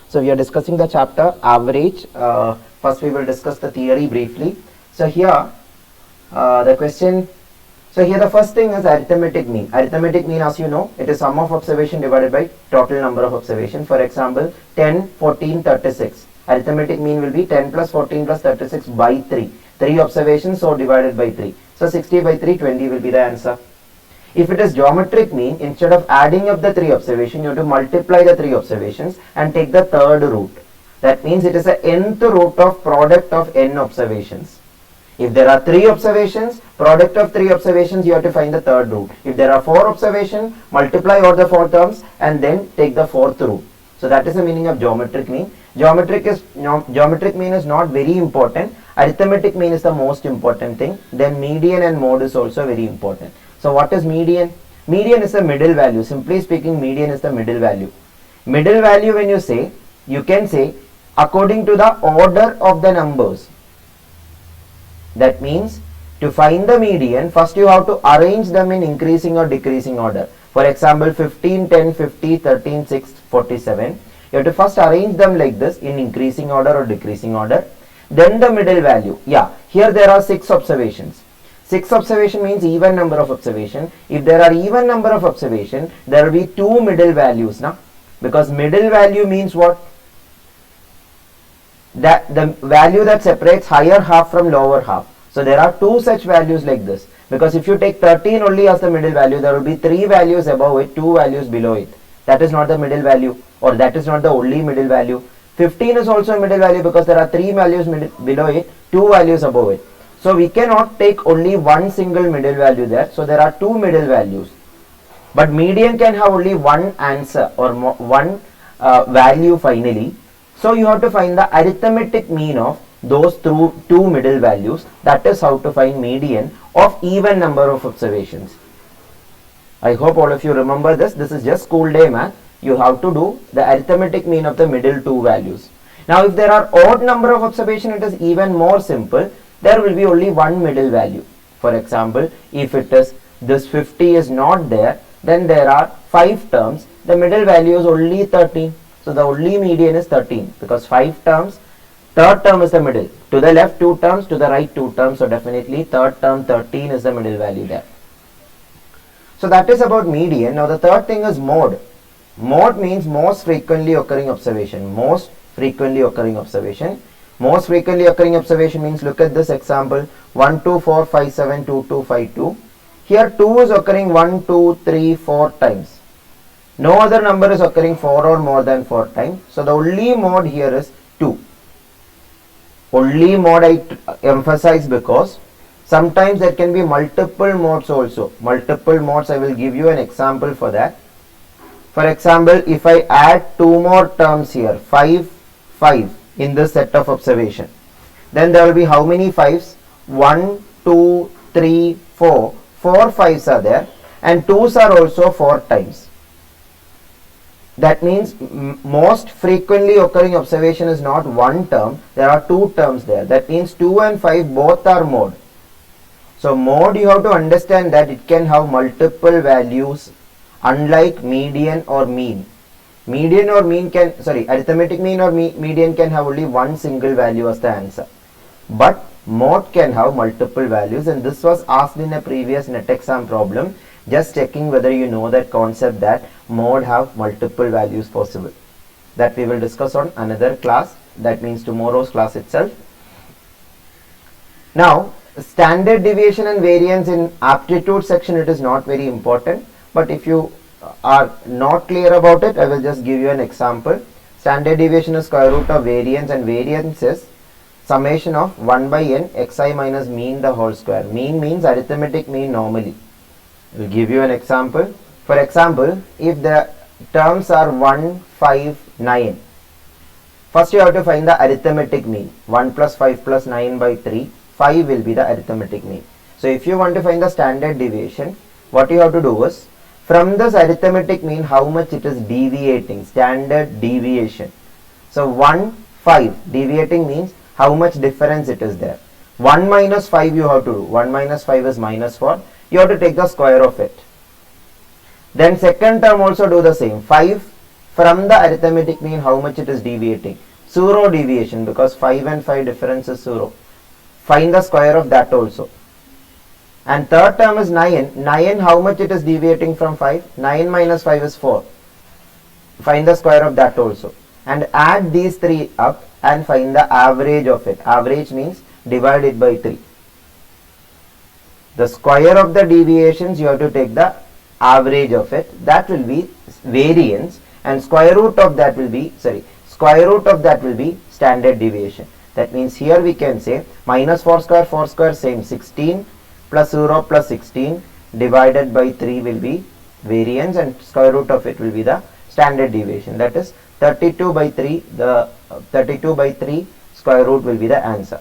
So we are discussing the chapter average. First we will discuss the theory briefly. So here the question, so here the first thing is arithmetic mean. Arithmetic mean, as you know, it is sum of observation divided by total number of observation. For example, 10, 14, 36. Arithmetic mean will be 10 plus 14 plus 36 by 3. 3 observations, so divided by 3. So 60 by 3, 20 will be the answer. If it is geometric mean, instead of adding up the 3 observations, you have to multiply the 3 observations and take the third root. That means it is a nth root of product of n observations. If there are 3 observations, product of 3 observations, you have to find the third root. If there are 4 observations, multiply all the 4 terms and then take the fourth root. So that is the meaning of geometric mean. Geometric mean is not very important. Arithmetic mean is the most important thing. Then median and mode is also very important. So what is median? Median is the middle value. Simply speaking, median is the middle value. Middle value, when you say, you can say according to the order of the numbers. That means to find the median, first you have to arrange them in increasing or decreasing order. For example, 15, 10, 50, 13, 6, 47. You have to first arrange them like this in increasing order or decreasing order. Then the middle value. Yeah, here there are 6 observations. 6 observation means even number of observation. If there are even number of observation, there will be 2 middle values now. Because middle value means what? That the value that separates higher half from lower half. So there are 2 such values like this. Because if you take 13 only as the middle value, there will be 3 values above it, 2 values below it. That is not the middle value, or that is not the only middle value. 15 is also a middle value because there are 3 values below it, 2 values above it. So we cannot take only one single middle value there. So there are 2 middle values. But median can have only one answer or one value finally. So you have to find the arithmetic mean of those 2 middle values. That is how to find median of even number of observations. I hope all of you remember this. This is just school day math. You have to do the arithmetic mean of the middle 2 values. Now if there are odd number of observation, it is even more simple. There will be only one middle value. For example, if it is this 50 is not there, then there are 5 terms. The middle value is only 13. So the only median is 13 because 5 terms, third term is the middle. To the left 2 terms, to the right 2 terms. So definitely third term 13 is the middle value there. So that is about median. Now the third thing is mode. Mode means most frequently occurring observation. Most frequently occurring observation. Most frequently occurring observation means, look at this example, 1, 2, 4, 5, 7, 2, 2, 5, 2. Here 2 is occurring 1, 2, 3, 4 times. No other number is occurring 4 or more than 4 times. So the only mode here is 2. Only mode I emphasize because sometimes there can be multiple modes also. Multiple modes, I will give you an example for that. For example, if I add 2 more terms here, 5, 5. In this set of observation, then there will be how many 5s? 1, 2, 3, 4. 4 5s are there and 2s are also 4 times. That means most frequently occurring observation is not one term, there are 2 terms there. That means 2 and 5 both are mode. So mode, you have to understand that it can have multiple values unlike median or mean. Median or mean can, arithmetic mean or median can have only one single value as the answer. But mode can have multiple values, and this was asked in a previous NET exam problem. Just checking whether you know that concept that mode have multiple values possible. That we will discuss on another class. That means tomorrow's class itself. Now, standard deviation and variance in aptitude section, it is not very important. But if you are not clear about it, I will just give you an example. Standard deviation is square root of variance, and variance is summation of 1 by n xi minus mean the whole square. Mean means arithmetic mean normally. I will give you an example. For example, if the terms are 1, 5, 9, first you have to find the arithmetic mean. 1 plus 5 plus 9 by 3, 5 will be the arithmetic mean. So if you want to find the standard deviation, what you have to do is, from this arithmetic mean, how much it is deviating, standard deviation. So 1, 5, deviating means how much difference it is there. 1 minus 5 you have to do. 1 minus 5 is minus 4. You have to take the square of it. Then second term also do the same. 5, From the arithmetic mean, how much it is deviating? Zero deviation, because 5 and 5 difference is 0. Find the square of that also. And third term is 9. 9, how much it is deviating from 5? 9 minus 5 is 4. Find the square of that also. And add these three up and find the average of it. Average means divide it by 3. The square of the deviations, you have to take the average of it. That will be variance, and square root of that will be standard deviation. That means here we can say minus 4 square same, 16 plus 0 plus 16 divided by 3 will be variance, and square root of it will be the standard deviation. That is 32 by 3. The 32 by 3 square root will be the answer.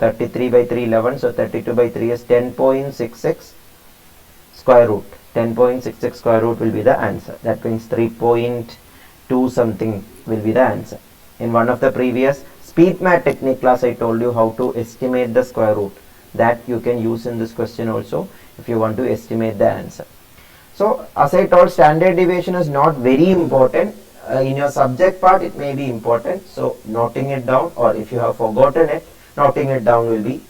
33 by 3 11, so 32 by 3 is 10.66 square root. 10.66 square root will be the answer. That means 3.2 something will be the answer. In one of the previous speed math technique class, I told you how to estimate the square root. That you can use in this question also if you want to estimate the answer. So as I told, standard deviation is not very important. In your subject part it may be important, so noting it down, or if you have forgotten it, noting it down will be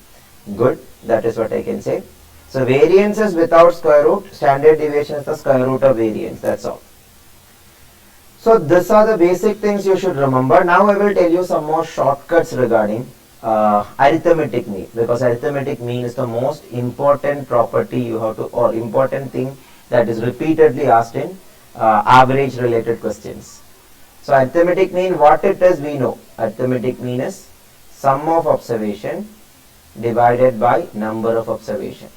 good. That is what I can say. So variance is without square root, standard deviation is the square root of variance, that's all. So these are the basic things you should remember. Now I will tell you some more shortcuts regarding arithmetic mean, because arithmetic mean is the most important property you have to, or important thing that is repeatedly asked in average related questions. So arithmetic mean, what it is we know. Arithmetic mean is sum of observation divided by number of observation.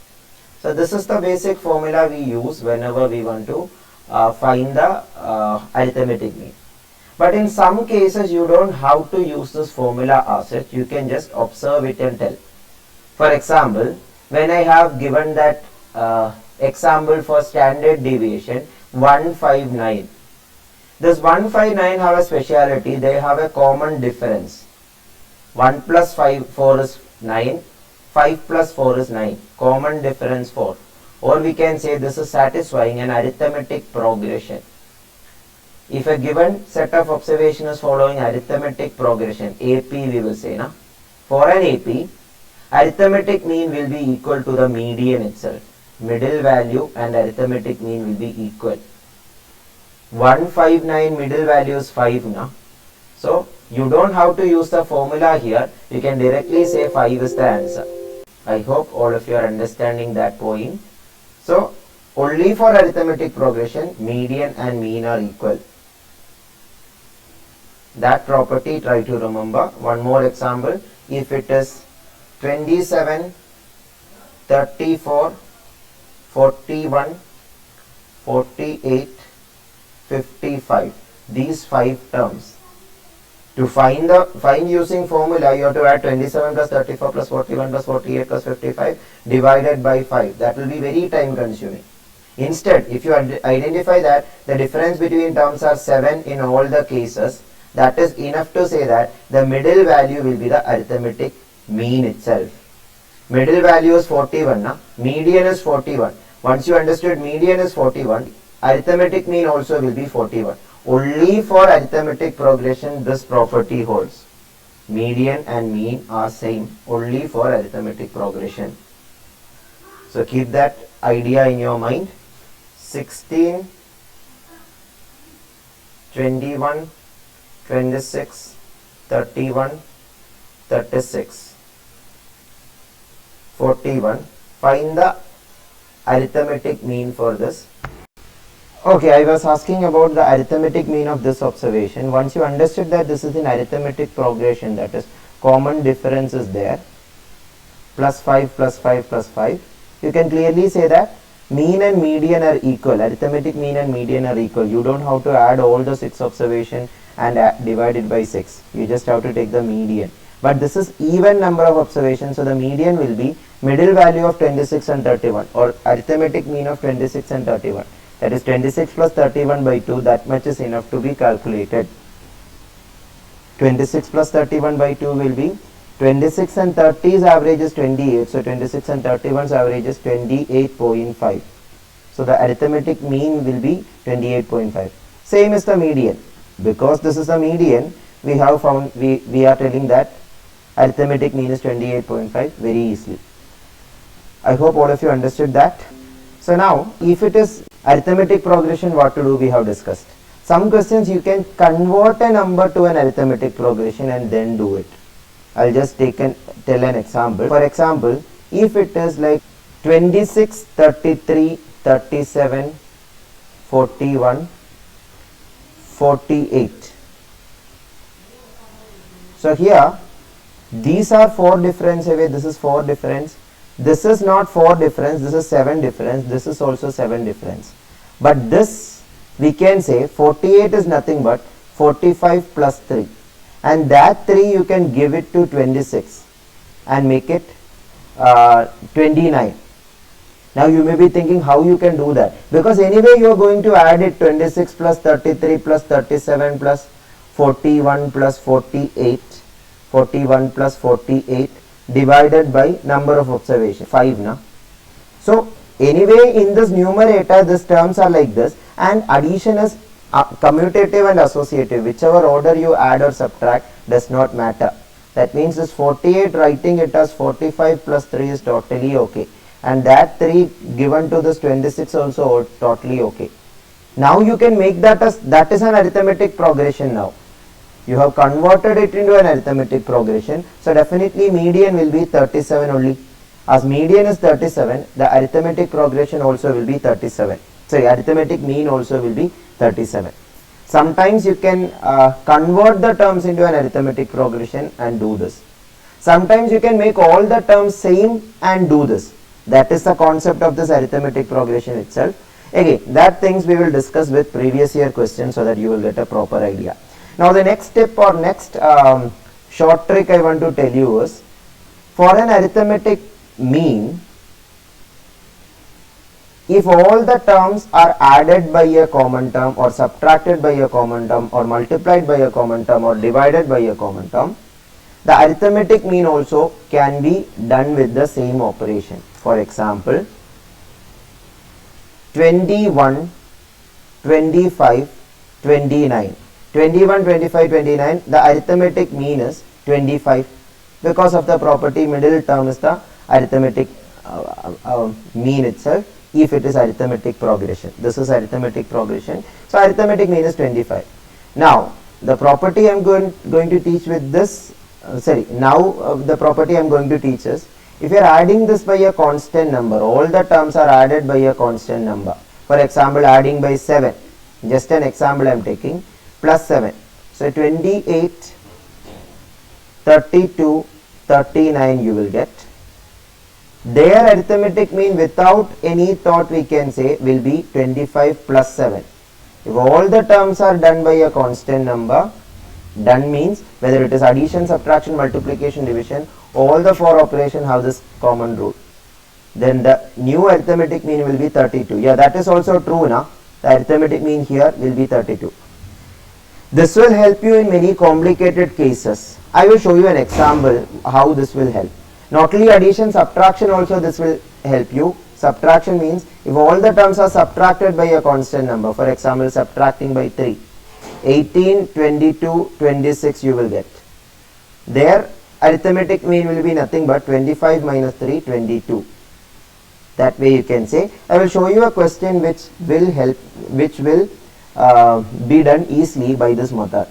So this is the basic formula we use whenever we want to find the arithmetic mean. But in some cases you don't have to use this formula as it, you can just observe it and tell. For example, when I have given that example for standard deviation 159, this 159 have a speciality, they have a common difference. 1 plus 4 is 9, 5 plus 4 is 9, common difference 4. Or we can say this is satisfying an arithmetic progression. If a given set of observation is following arithmetic progression, AP we will say, na? For an AP, arithmetic mean will be equal to the median itself. Middle value and arithmetic mean will be equal. 159 middle value is 5, na? So you don't have to use the formula here, you can directly say 5 is the answer. I hope all of you are understanding that point. So only for arithmetic progression, median and mean are equal. That property try to remember. One more example, if it is 27, 34, 41, 48, 55, these 5 terms. To find using formula, you have to add 27 plus 34 plus 41 plus 48 plus 55 divided by 5. That will be very time consuming. Instead, if you identify that the difference between terms are 7 in all the cases, that is enough to say that the middle value will be the arithmetic mean itself. Middle value is 41, na? Median is 41. Once you understood median is 41, arithmetic mean also will be 41. Only for arithmetic progression this property holds. Median and mean are same only for arithmetic progression. So keep that idea in your mind. 16, 21, 26, 31, 36, 41. Find the arithmetic mean for this. Okay, I was asking about the arithmetic mean of this observation. Once you understood that this is in arithmetic progression, that is common difference is there, plus 5 plus 5 plus 5, you can clearly say that mean and median are equal. Arithmetic mean and median are equal. You don't have to add all the 6 observation and divide it by 6. You just have to take the median. But this is even number of observations, so the median will be middle value of 26 and 31, or arithmetic mean of 26 and 31. That is 26 plus 31 by 2, that much is enough to be calculated. 26 plus 31 by 2 will be 26 and 30's average is 28. So 26 and 31's average is 28.5. So the arithmetic mean will be 28.5. Same is the median. Because this is the median, we have found, we are telling that arithmetic mean is 28.5 very easily. I hope all of you understood that. So now, if it is arithmetic progression, what to do we have discussed. Some questions you can convert a number to an arithmetic progression and then do it. I'll just tell an example. For example, if it is like 26, 33, 37, 41, 48. So here, these are 4 difference away, this is 4 difference. This is not 4 difference, this is 7 difference, this is also 7 difference. But this, we can say 48 is nothing but 45 plus 3. And that 3 you can give it to 26 and make it 29. Now you may be thinking how you can do that. Because anyway you are going to add it 26 plus 33 plus 37 plus 41 plus 48. 41 plus 48 divided by number of observations 5 na. So anyway in this numerator these terms are like this, and addition is commutative and associative, whichever order you add or subtract does not matter. That means this 48 writing it as 45 plus 3 is totally okay, and that 3 given to this 26 also totally okay. Now you can make that as, that is an arithmetic progression. Now you have converted it into an arithmetic progression. So definitely median will be 37 only. As median is 37, the arithmetic progression also will be 37. Sorry, arithmetic mean also will be 37. Sometimes you can convert the terms into an arithmetic progression and do this. Sometimes you can make all the terms same and do this. That is the concept of this arithmetic progression itself. Again, that things we will discuss with previous year questions so that you will get a proper idea. Now the next step or next short trick I want to tell you is, for an arithmetic mean, if all the terms are added by a common term or subtracted by a common term or multiplied by a common term or divided by a common term, the arithmetic mean also can be done with the same operation. For example, 21, 25, 29. 21, 25, 29, the arithmetic mean is 25 because of the property middle term is the arithmetic mean itself if it is arithmetic progression. This is arithmetic progression. So arithmetic mean is 25. Now the property I am going to teach with this, the property I am going to teach is, if you are adding this by a constant number, all the terms are added by a constant number. For example, adding by 7, just an example I am taking, plus 7. So 28, 32, 39 you will get. Their arithmetic mean without any thought we can say will be 25 plus 7. If all the terms are done by a constant number, done means whether it is addition, subtraction, multiplication, division, all the 4 operations have this common rule. Then the new arithmetic mean will be 32. Yeah, that is also true now. The arithmetic mean here will be 32. This will help you in many complicated cases. I will show you an example how this will help. Not only addition, subtraction also this will help you. Subtraction means if all the terms are subtracted by a constant number, for example subtracting by 3, 18, 22, 26 you will get. Their arithmetic mean will be nothing but 25 minus 3, 22. That way you can say. I will show you a question which will help, which will be done easily by this method.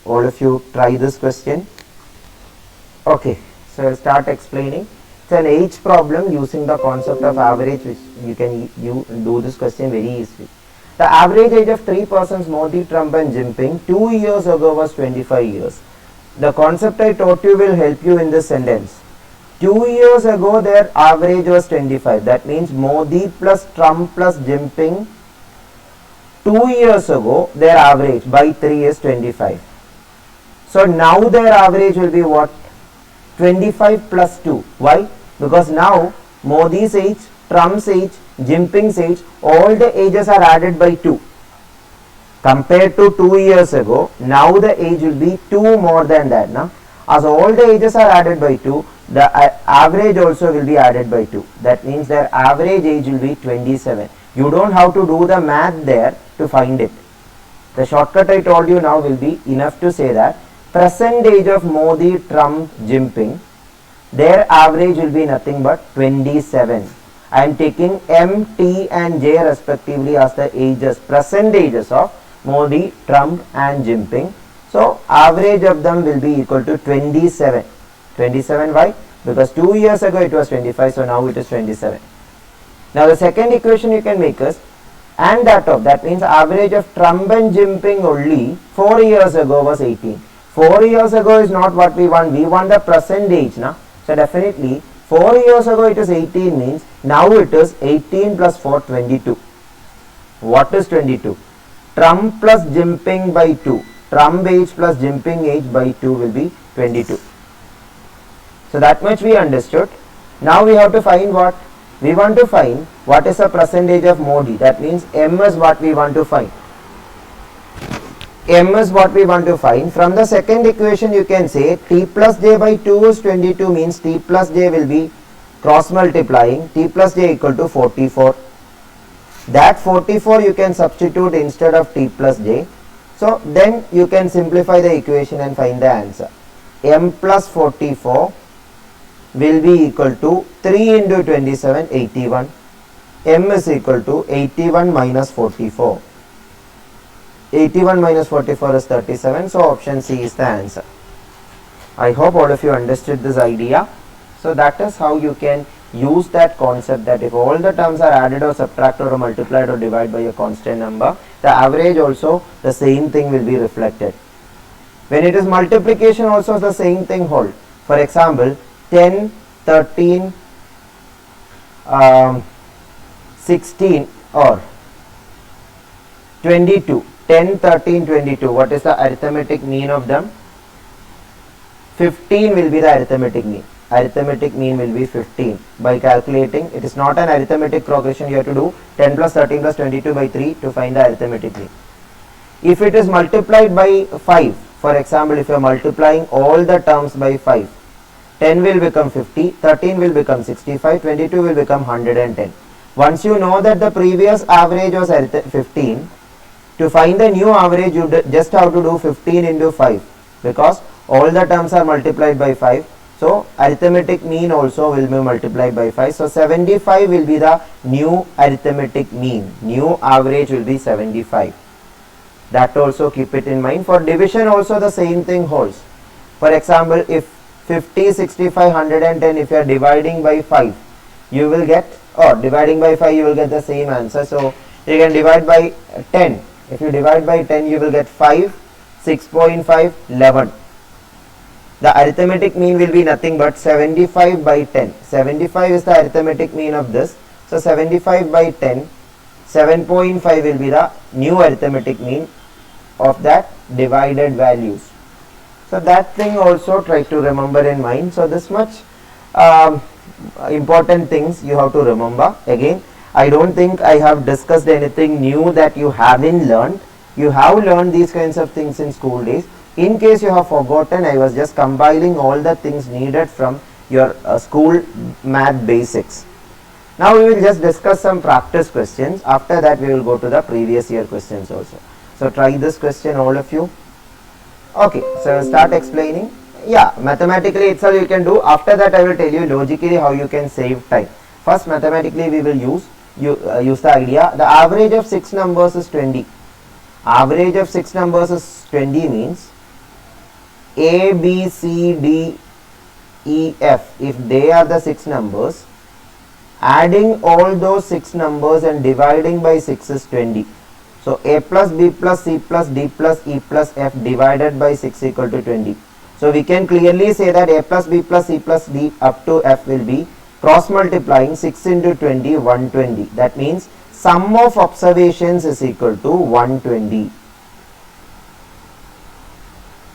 All of you try this question. Okay, so I will start explaining. It's an age problem using the concept of average, which you do this question very easily. The average age of 3 persons, Modi, Trump and Jinping, 2 years ago was 25 years. The concept I taught you will help you in this sentence. 2 years ago their average was 25. That means Modi plus Trump plus Jinping, 2 years ago their average by 3 is 25. So now their average will be what? 25 plus 2. Why? Because now Modi's age, Trump's age, Jinping's age, all the ages are added by 2. Compared to 2 years ago, now the age will be 2 more than that. Now, as all the ages are added by 2, the average also will be added by 2. That means their average age will be 27. You don't have to do the math there to find it. The shortcut I told you now will be enough to say that present age of Modi, Trump, Jinping, their average will be nothing but 27. I am taking M, T and J respectively as the ages, present ages of Modi, Trump and Jinping. So average of them will be equal to 27. 27 why? Because 2 years ago it was 25, so now it is 27. Now the second equation you can make is and that of, that means average of Trump and Jinping only 4 years ago was 18. 4 years ago is not what we want the present age now. So definitely 4 years ago it is 18 means now it is 18 plus 4 22. What is 22? Trump plus Jinping by 2. Trump age plus Jinping age by 2 will be 22. So that much we understood. Now we have to find what? We want to find what is the present age of Modi. That means M is what we want to find. M is what we want to find. From the second equation you can say T plus J by 2 is 22 means T plus J will be cross multiplying. T plus J equal to 44. That 44 you can substitute instead of T plus J. So then you can simplify the equation and find the answer. M plus 44 will be equal to 3 into 27, 81. M is equal to 81 minus 44. 81 minus 44 is 37. So option C is the answer. I hope all of you understood this idea. So that is how you can use that concept that if all the terms are added or subtracted or multiplied or divided by a constant number, the average also the same thing will be reflected. When it is multiplication also the same thing hold. For example, 10, 13, 16 or 22. 10, 13, 22. What is the arithmetic mean of them? 15 will be the arithmetic mean. Arithmetic mean will be 15. By calculating, it is not an arithmetic progression. You have to do 10 plus 13 plus 22 by 3 to find the arithmetic mean. If it is multiplied by 5, for example, if you are multiplying all the terms by 5, 10 will become 50, 13 will become 65, 22 will become 110. Once you know that the previous average was 15, to find the new average you just have to do 15 into 5 because all the terms are multiplied by 5. So arithmetic mean also will be multiplied by 5. So 75 will be the new arithmetic mean. New average will be 75. That also keep it in mind. For division also the same thing holds. For example, if 50, 65, 110, if you are dividing by 5, you will get, or dividing by 5 you will get the same answer. So you can divide by 10. If you divide by 10 you will get 5, 6.5, 11. The arithmetic mean will be nothing but 75 by 10. 75 is the arithmetic mean of this. So 75 by 10, 7.5 will be the new arithmetic mean of that divided values. So that thing also try to remember in mind. So this much important things you have to remember. Again, I don't think I have discussed anything new that you haven't learned. You have learned these kinds of things in school days. In case you have forgotten, I was just compiling all the things needed from your school math basics. Now we will just discuss some practice questions. After that we will go to the previous year questions also. So try this question all of you. Okay, so start explaining. Yeah, mathematically itself you can do. After that I will tell you logically how you can save time. First mathematically we will use the idea. The average of 6 numbers is 20. Average of 6 numbers is 20 means A, B, C, D, E, F. If they are the 6 numbers, adding all those 6 numbers and dividing by 6 is 20. So A plus B plus C plus D plus E plus F divided by 6 equal to 20. So we can clearly say that A plus B plus C plus D up to F will be cross multiplying 6 into 20, 120. That means sum of observations is equal to 120.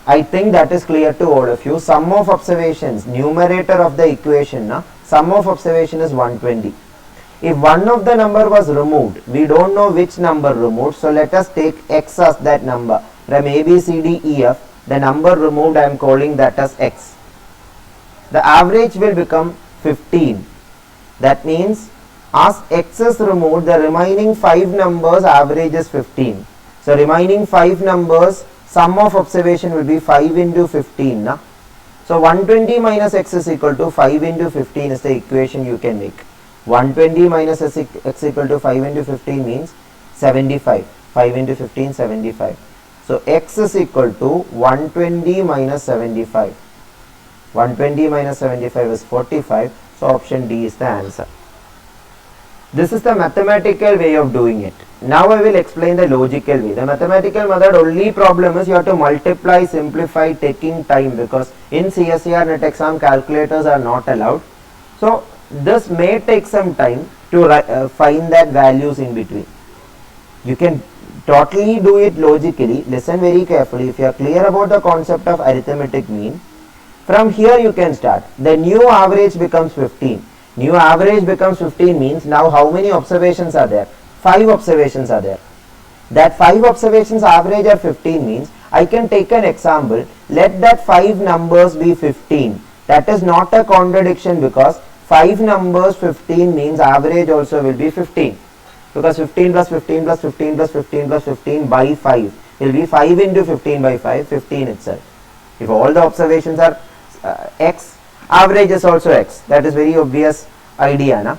I think that is clear to all of you. Sum of observations, numerator of the equation, sum of observation is 120. If one of the number was removed, we don't know which number removed. So let us take X as that number. From A, B, C, D, E, F, the number removed I am calling that as X. The average will become 15. That means as X is removed, the remaining 5 numbers average is 15. So remaining 5 numbers, sum of observation will be 5 into 15. Na? So 120 minus x is equal to 5 into 15 is the equation you can make. 120 minus x equal to 5 into 15 means 75. 5 into 15, 75. So x is equal to 120 minus 75. 120 minus 75 is 45. So option D is the answer. This is the mathematical way of doing it. Now I will explain the logical way. The mathematical method only problem is you have to multiply, simplify, taking time, because in CSIR-NET exam calculators are not allowed. So this may take some time to find that values in between. You can totally do it logically. Listen very carefully. If you are clear about the concept of arithmetic mean, from here you can start. The new average becomes 15. New average becomes 15 means now how many observations are there? 5 observations are there. That 5 observations average are 15 means I can take an example. Let that 5 numbers be 15. That is not a contradiction, because 5 numbers 15 means average also will be 15. Because 15 plus 15 plus 15 plus 15 plus 15 by 5 will be 5 into 15 by 5, 15 itself. If all the observations are x, average is also x. That is very obvious idea, na?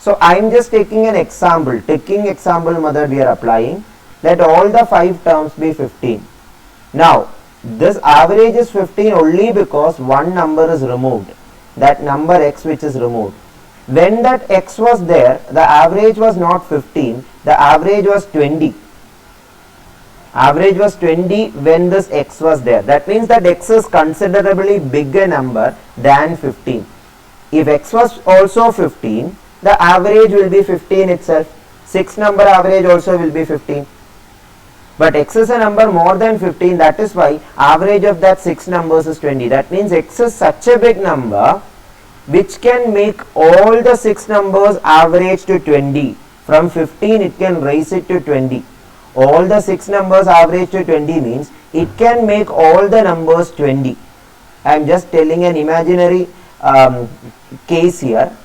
So I am just taking an example. Taking example method we are applying. Let all the 5 terms be 15. Now this average is 15 only because one number is removed. That number x which is removed. When that x was there, the average was not 15. The average was 20. Average was 20 when this x was there. That means that x is considerably bigger number than 15. If x was also 15, the average will be 15 itself. 6 number average also will be 15. But x is a number more than 15. That is why average of that 6 numbers is 20. That means x is such a big number which can make all the 6 numbers average to 20. From 15 it can raise it to 20. All the 6 numbers average to 20 means it can make all the numbers 20. I am just telling an imaginary case here.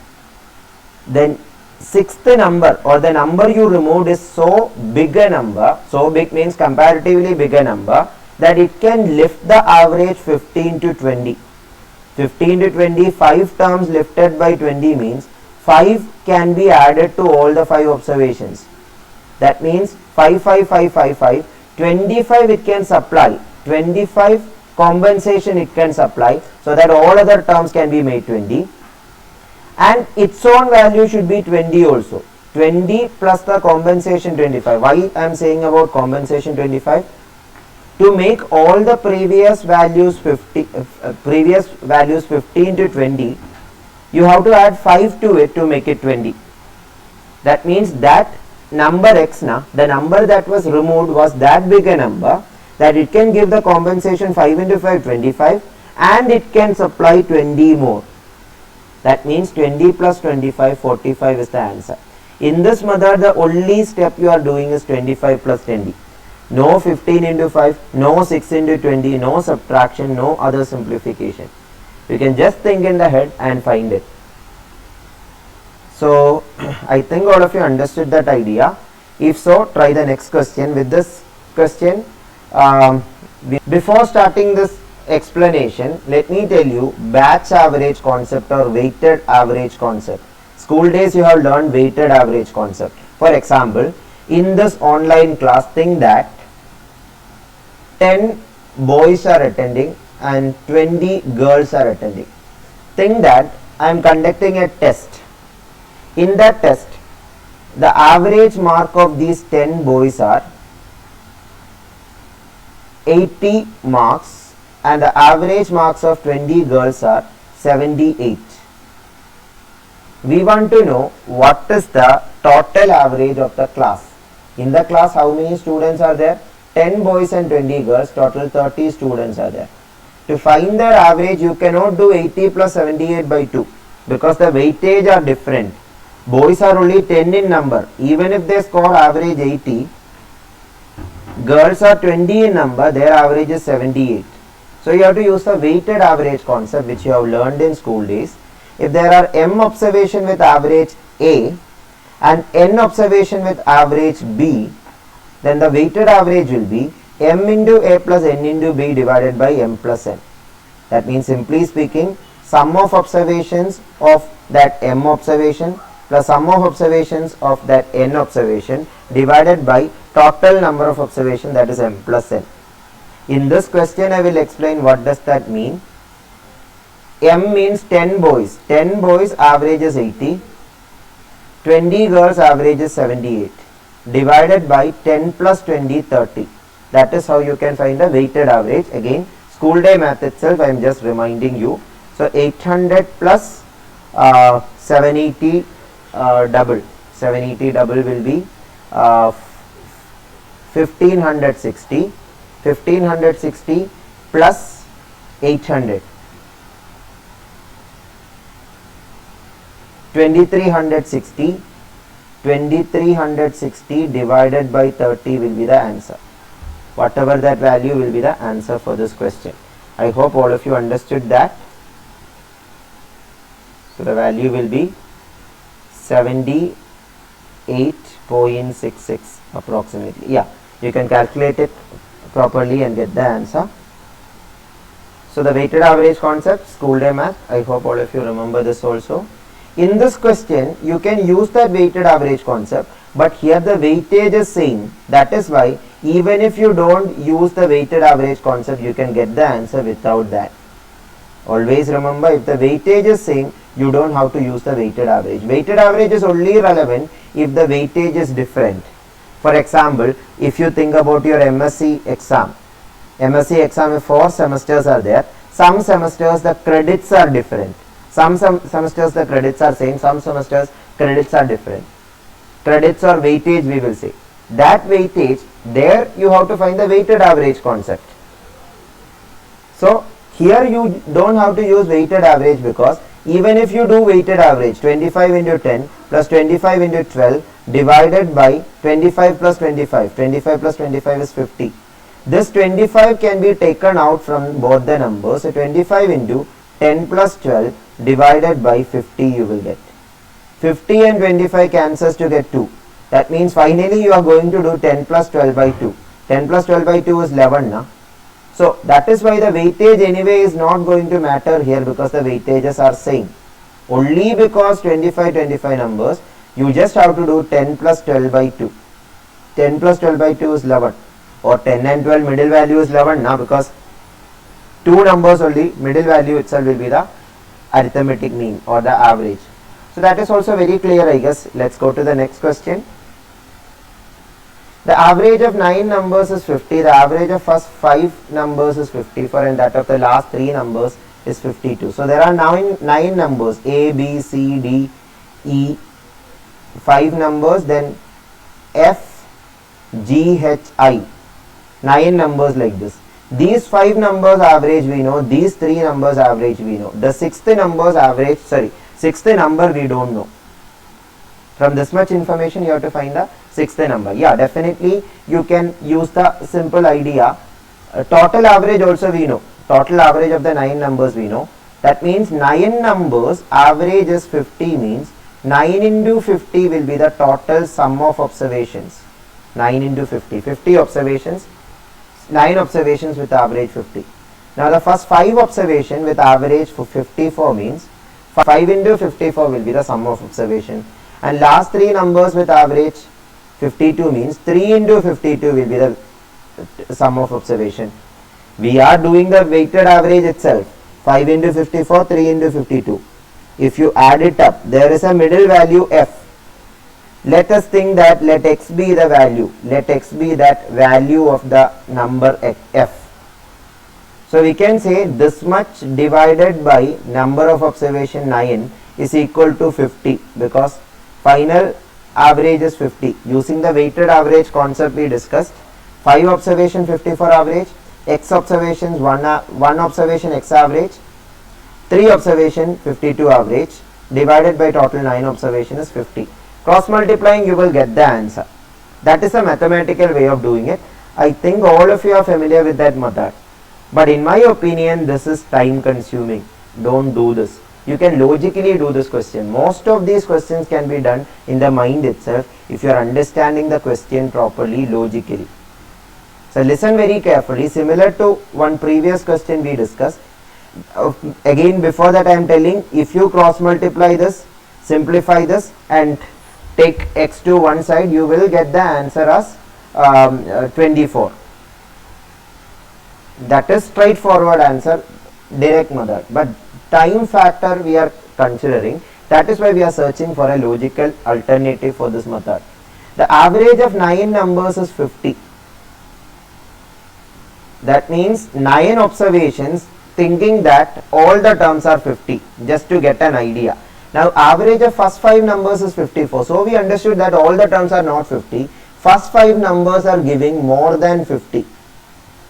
Then 6th number or the number you removed is so big a number, so big means comparatively bigger number, that it can lift the average 15 to 20. 15 to 20, 5 terms lifted by 20 means 5 can be added to all the 5 observations. That means 5, 5, 5, 5, 5, 25 it can supply, 25 compensation it can supply, so that all other terms can be made 20, and its own value should be 20 also. 20 plus the compensation 25. Why I am saying about compensation 25? To make all the previous values 15 to 20, you have to add 5 to it to make it 20. That means that number x, the number that was removed was that big a number that it can give the compensation 5 into 5, 25, and it can supply 20 more. That means 20 plus 25, 45 is the answer. In this method, the only step you are doing is 25 plus 20. No 15 into 5, no 6 into 20, no subtraction, no other simplification. You can just think in the head and find it. So I think all of you understood that idea. If so, try the next question. With this question, before starting this explanation, let me tell you batch average concept or weighted average concept. School days you have learned weighted average concept. For example, in this online class, think that 10 boys are attending and 20 girls are attending. Think that I am conducting a test. In that test, the average mark of these 10 boys are 80 marks and the average marks of 20 girls are 78. We want to know what is the total average of the class. In the class, how many students are there? 10 boys and 20 girls, total 30 students are there. To find their average, you cannot do 80 plus 78 by 2 because the weightage are different. Boys are only 10 in number. Even if they score average 80, girls are 20 in number, their average is 78. So you have to use the weighted average concept which you have learned in school days. If there are m observation with average A and n observation with average B, then the weighted average will be m into a plus n into b divided by m plus n. That means, simply speaking, sum of observations of that m observation plus sum of observations of that n observation divided by total number of observation, that is m plus n. In this question, I will explain what does that mean. M means 10 boys. 10 boys average is 80. 20 girls average is 78. Divided by 10 plus 20, 30. That is how you can find the weighted average. Again, school day math itself, I am just reminding you. So 800 plus 780 double. 780 double will be 1560. 1560 plus 800. 2360. 2360 divided by 30 will be the answer. Whatever that value will be the answer for this question. I hope all of you understood that. So the value will be 78.66 approximately. Yeah, you can calculate it properly and get the answer. So the weighted average concept, school day math, I hope all of you remember this also. In this question, you can use that weighted average concept, but here the weightage is same. That is why even if you don't use the weighted average concept, you can get the answer without that. Always remember, if the weightage is same, you don't have to use the weighted average. Weighted average is only relevant if the weightage is different. For example, if you think about your M.Sc exam, M.Sc exam, if 4 semesters are there, some semesters the credits are different. Some semesters the credits are same, some semesters credits are different. Credits or weightage we will say. That weightage, there you have to find the weighted average concept. So here you don't have to use weighted average, because even if you do weighted average 25 into 10 plus 25 into 12 divided by 25 plus 25, 25 plus 25 is 50. This 25 can be taken out from both the numbers. So 25 into 10 plus 12 divided by 50 you will get. 50 and 25 cancels to get 2. That means finally you are going to do 10 plus 12 by 2. 10 plus 12 by 2 is 11 now. So that is why the weightage anyway is not going to matter here, because the weightages are same. Only because 25 numbers, you just have to do 10 plus 12 by 2. 10 plus 12 by 2 is 11. Or 10 and 12 middle value is 11 now, because 2 numbers only, middle value itself will be the arithmetic mean or the average. So that is also very clear, I guess. Let's go to the next question. The average of 9 numbers is 50. The average of first 5 numbers is 54, and that of the last 3 numbers is 52. So there are now 9 numbers, A, B, C, D, E, 5 numbers, then F, G, H, I. 9 numbers like this. These 5 numbers average we know, these 3 numbers average we know. The 6th number we don't know. From this much information you have to find the 6th number. Yeah, definitely you can use the simple idea. Total average also we know. Total average of the 9 numbers we know. That means 9 numbers average is 50, means 9 into 50 will be the total sum of observations. 9 into 50. 50 observations. 9 observations with average 50. Now the first 5 observation with average for 54 means 5 into 54 will be the sum of observation. And last 3 numbers with average 52 means 3 into 52 will be the sum of observation. We are doing the weighted average itself. 5 into 54, 3 into 52. If you add it up, there is a middle value f. Let us think that let x be the value. Let x be that value of the number f. So we can say this much divided by number of observation 9 is equal to 50, because final average is 50. Using the weighted average concept we discussed, 5 observation 54 average, x observations 1 observation x average, 3 observation 52 average, divided by total 9 observation is 50. Cross multiplying, you will get the answer. That is a mathematical way of doing it. I think all of you are familiar with that method. But in my opinion, this is time consuming. Don't do this. you can logically do this question. Most of these questions can be done in the mind itself if you are understanding the question properly logically. So listen very carefully. Similar to one previous question we discussed. Again, before that I am telling, if you cross multiply this, simplify this and take x to one side, you will get the answer as 24. That is straightforward answer, direct method. But time factor we are considering. That is why we are searching for a logical alternative for this method. The average of 9 numbers is 50. That means 9 observations thinking that all the terms are 50, just to get an idea. Now average of first 5 numbers is 54. So we understood that all the terms are not 50. First 5 numbers are giving more than 50.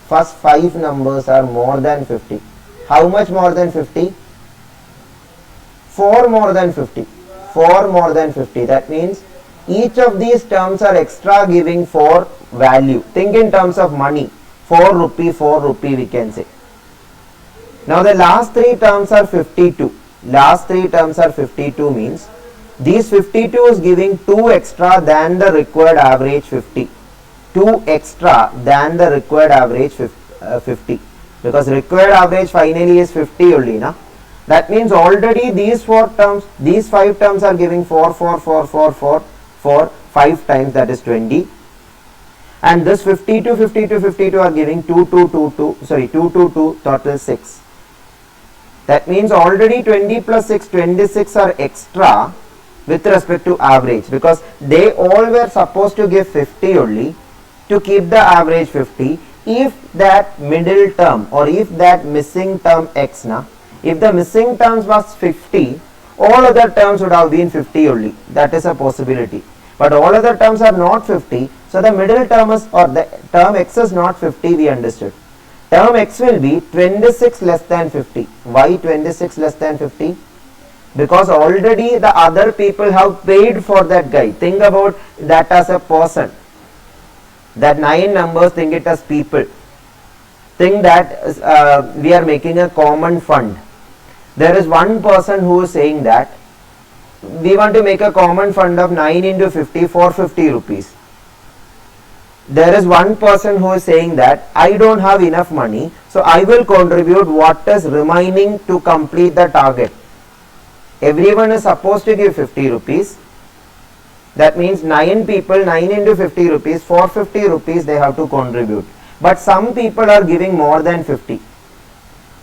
First 5 numbers are more than 50. How much more than 50? 4 more than 50. 4 more than 50. That means each of these terms are extra giving 4 value. Think in terms of money. 4 rupee we can say. Now the last 3 terms are 52. Last 3 terms are 52 means these 52 is giving 2 extra than the required average 50. 2 extra than the required average 50. Because required average finally is 50 only. Na? That means already these 4 terms, these 5 terms are giving 4, 5 times, that is 20. And this 52 are giving 2, total 6. That means already 20 plus 6, 26 are extra with respect to average, because they all were supposed to give 50 only to keep the average 50. If that middle term or if that missing term x, if the missing terms was 50, all other terms would have been 50 only. That is a possibility. But all other terms are not 50, so the middle term is, or the term x is not 50, we understood. Term x will be 26 less than 50. Why 26 less than 50? Because already the other people have paid for that guy. Think about that as a person. That 9 numbers, think it as people. Think that we are making a common fund. There is one person who is saying that we want to make a common fund of 9 into 50 for 50 rupees. There is one person who is saying that I don't have enough money, so I will contribute what is remaining to complete the target. Everyone is supposed to give 50 rupees. That means 9 people, 9 into 50 rupees, for 50 rupees they have to contribute. But some people are giving more than 50.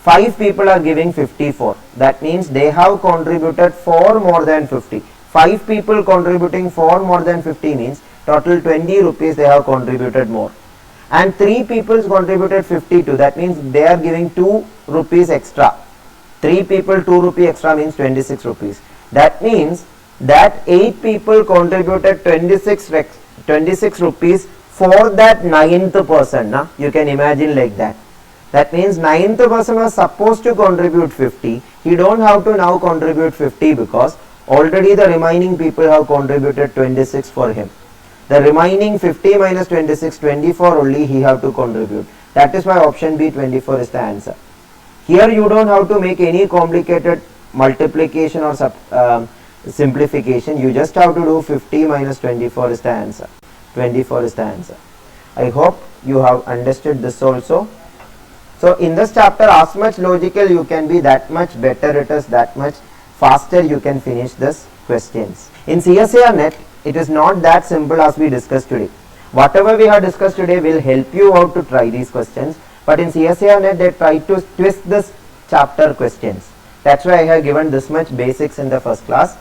5 people are giving 54. That means they have contributed 4 more than 50. 5 people contributing 4 more than 50 means total 20 rupees they have contributed more. And 3 people contributed 52. That means they are giving 2 rupees extra. 3 people 2 rupees extra means 26 rupees. That means that 8 people contributed 26 rupees for that 9th person. You can imagine like that. That means 9th person was supposed to contribute 50. He don't have to now contribute 50 because already the remaining people have contributed 26 for him. The remaining 50 minus 26, 24 only he have to contribute. That is why option B, 24 is the answer. Here you don't have to make any complicated multiplication or simplification. You just have to do 50 minus 24 is the answer. 24 is the answer. I hope you have understood this also. So in this chapter, as much logical you can be, that much better it is, that much faster you can finish this questions. In CSIR-NET, it is not that simple as we discussed today. Whatever we have discussed today will help you out to try these questions. But in CSIR-NET, they try to twist this chapter questions. That's why I have given this much basics in the first class.